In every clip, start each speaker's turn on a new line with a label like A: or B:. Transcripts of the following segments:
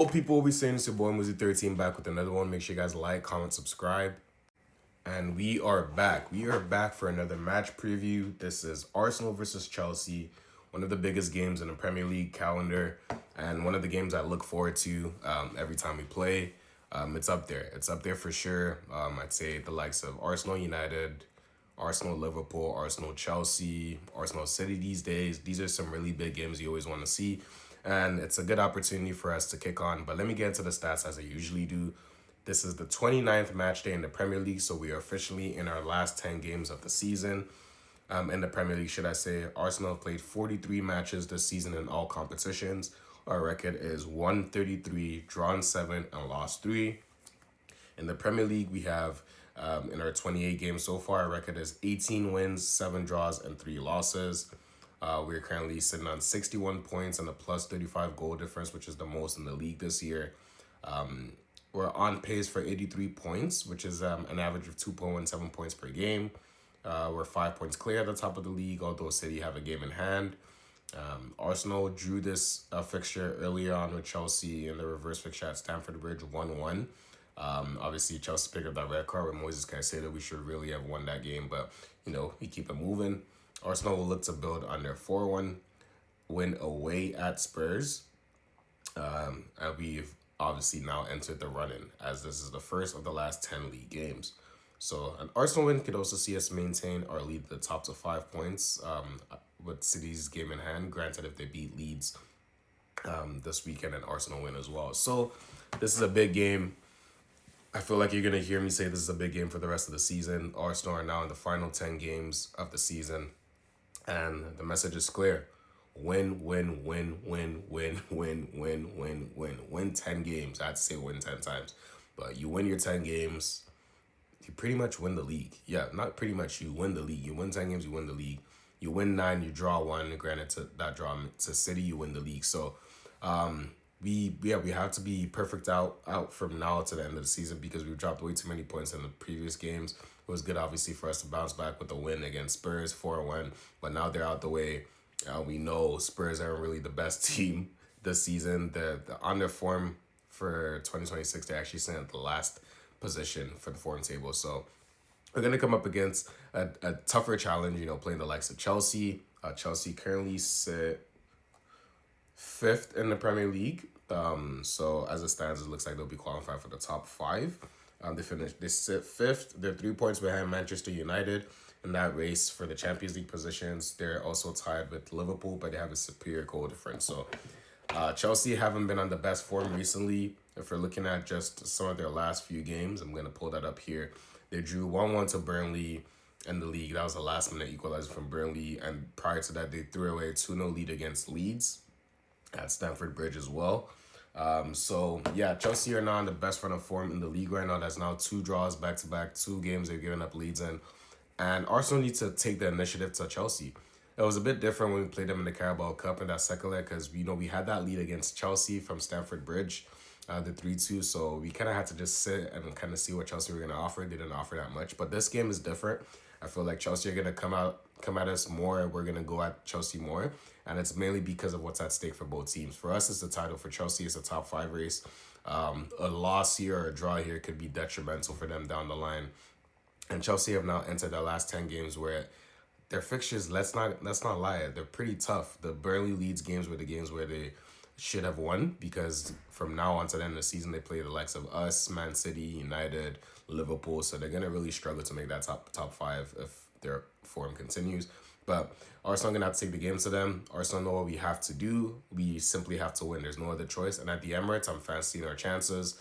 A: Oh, people will be saying it's your boy Muzzy 13 back with another one. Make sure you guys like, comment, subscribe. And we are back. We are back for another match preview. This is Arsenal versus Chelsea, one of the biggest games in the Premier League calendar, and one of the games I look forward to every time we play. It's up there. It's up there for sure. I'd say the likes of Arsenal United, Arsenal Liverpool, Arsenal Chelsea, Arsenal City these days. These are some really big games you always want to see. And it's a good opportunity for us to kick on. But let me get into the stats as I usually do. This is the 29th match day in the Premier League, so we are officially in our last 10 games of the season. In the Premier League, should I say. Arsenal have played 43 matches this season in all competitions. Our record is 133, drawn 7, and lost 3. In the Premier League, we have in our 28 games so far, our record is 18 wins, 7 draws, and 3 losses. We're currently sitting on 61 points and a plus 35 goal difference, which is the most in the league this year. We're on pace for 83 points, which is an average of 2.17 points per game. We're 5 points clear at the top of the league, although City have a game in hand. Arsenal drew this fixture earlier on with Chelsea in the reverse fixture at Stamford Bridge 1-1. Obviously, Chelsea picked up that red card with Moises Caicedo. We should really have won that game, but, we keep it moving. Arsenal will look to build on their 4-1 win away at Spurs. And we've obviously now entered the run-in, as this is the first of the last 10 league games. So an Arsenal win could also see us maintain our lead to the top to 5 points with City's game in hand. Granted, if they beat Leeds this weekend, an Arsenal win as well. So this is a big game. I feel like you're going to hear me say this is a big game for the rest of the season. Arsenal are now in the final 10 games of the season. And the message is clear. Win, win, win, win, win, win, win, win, win. Win 10 games. I had to say win 10 times. But you win your 10 games, you pretty much win the league. Yeah, not pretty much. You win the league. You win 10 games, you win the league. You win 9, you draw 1. Granted, to that draw to City, you win the league. So we have to be perfect out from now to the end of the season, because we've dropped way too many points in the previous games. It was good, obviously, for us to bounce back with a win against Spurs 4-1, but now they're out the way. We know Spurs aren't really the best team this season. The on their form for 2026, they actually sit at the last position for the form table. So we're gonna come up against a tougher challenge. Playing the likes of Chelsea. Chelsea currently sit 5th in the Premier League. So as it stands, it looks like they'll be qualified for the top 5. They sit 5th. They're 3 points behind Manchester United in that race for the Champions League positions. They're also tied with Liverpool, but they have a superior goal difference. So Chelsea haven't been on the best form recently. If we're looking at just some of their last few games, I'm going to pull that up here. They drew 1-1 to Burnley in the league. That was a last-minute equalizer from Burnley. And prior to that, they threw away a 2-0 lead against Leeds at Stamford Bridge as well. Chelsea are now in the best run of form in the league right now. That's now 2 draws back-to-back, 2 games they've given up leads in. And Arsenal need to take the initiative to Chelsea. It was a bit different when we played them in the Carabao Cup in that second leg, because we had that lead against Chelsea from Stamford Bridge, the 3-2. So we kind of had to just sit and kind of see what Chelsea were going to offer. They didn't offer that much, but this game is different. I feel like Chelsea are going to come at us more. We're going to go at Chelsea more, and it's mainly because of what's at stake for both teams. For us, it's the title. For Chelsea, it's a top 5 race. A loss here or a draw here could be detrimental for them down the line. And Chelsea have now entered their last 10 games where their fixtures, let's not lie, they're pretty tough. The Burnley Leeds games were the games where they should have won, because from now on to the end of the season, they play the likes of us, Man City, United, Liverpool. So they're going to really struggle to make that top 5 if their form continues. But Arsenal going to have to take the game to them. Arsenal know what we have to do. We simply have to win. There's no other choice. And at the Emirates, I'm fancying our chances.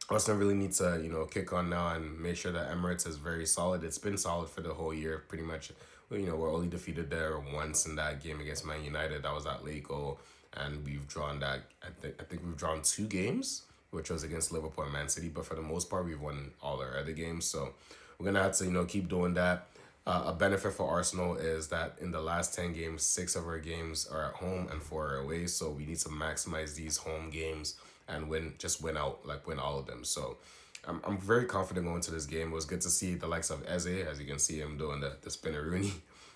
A: Arsenal really need to, kick on now and make sure that Emirates is very solid. It's been solid for the whole year, pretty much. We're only defeated there once in that game against Man United. That was at late goal, and we've drawn that. I think we've drawn 2 games, which was against Liverpool and Man City. But for the most part, we've won all our other games. So we're gonna have to, keep doing that. A benefit for Arsenal is that in the last 10 games, 6 of our games are at home and 4 are away. So we need to maximize these home games and win all of them. So I'm very confident going to this game. It was good to see the likes of Eze, as you can see him doing the spinneroonie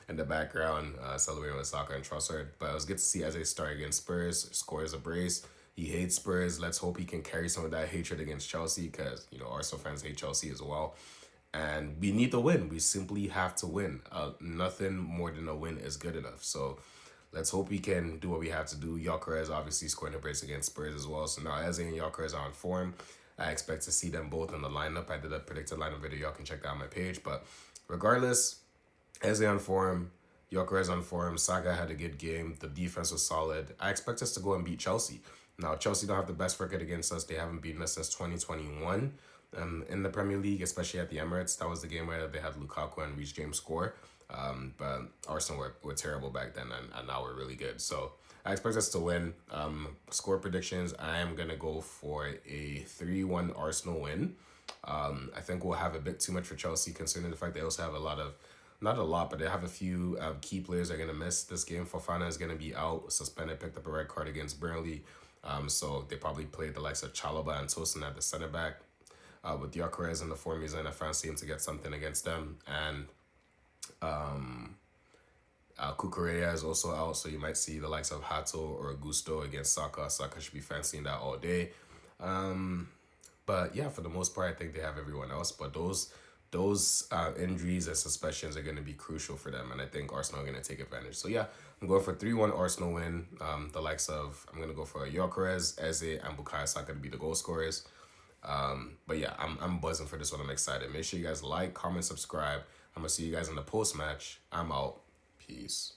A: in the background, celebrating with Saka and Trossard. But it was good to see Eze start against Spurs, score as a brace. He hates Spurs. Let's hope he can carry some of that hatred against Chelsea because, Arsenal fans hate Chelsea as well. And we need to win. We simply have to win. Nothing more than a win is good enough. So let's hope we can do what we have to do. Gyökeres obviously scoring a brace against Spurs as well. So now Eze and Gyökeres are on form. I expect to see them both in the lineup. I did a predicted lineup video. Y'all can check that on my page. But regardless, Eze on form, Gyökeres on form. Saka had a good game. The defense was solid. I expect us to go and beat Chelsea. Now, Chelsea don't have the best record against us. They haven't beaten us since 2021 in the Premier League, especially at the Emirates. That was the game where they had Lukaku and Reece James score. But Arsenal were terrible back then, and now we're really good. So I expect us to win. Score predictions, I am going to go for a 3-1 Arsenal win. I think we'll have a bit too much for Chelsea, considering the fact they also have a lot of, not a lot, but they have a few key players that are going to miss this game. Fofana is going to be out, suspended, picked up a red card against Burnley. So they probably played the likes of Chalobah and Tosin at the center back. With Gyökeres in the form he's in, I fancy him to get something against them. And Cucurella is also out, so you might see the likes of Hato or Gusto against Saka. Saka should be fancying that all day. But yeah, for the most part, I think they have everyone else. But those injuries and suspensions are going to be crucial for them, and I think Arsenal are going to take advantage. So yeah, I'm going for 3-1 Arsenal win. The likes of, I'm going to go for Gyökeres, Eze, and Bukayo Saka to be the goal scorers. But yeah, I'm buzzing for this one. I'm excited. Make sure you guys like, comment, subscribe. I'm going to see you guys in the post-match. I'm out. Peace.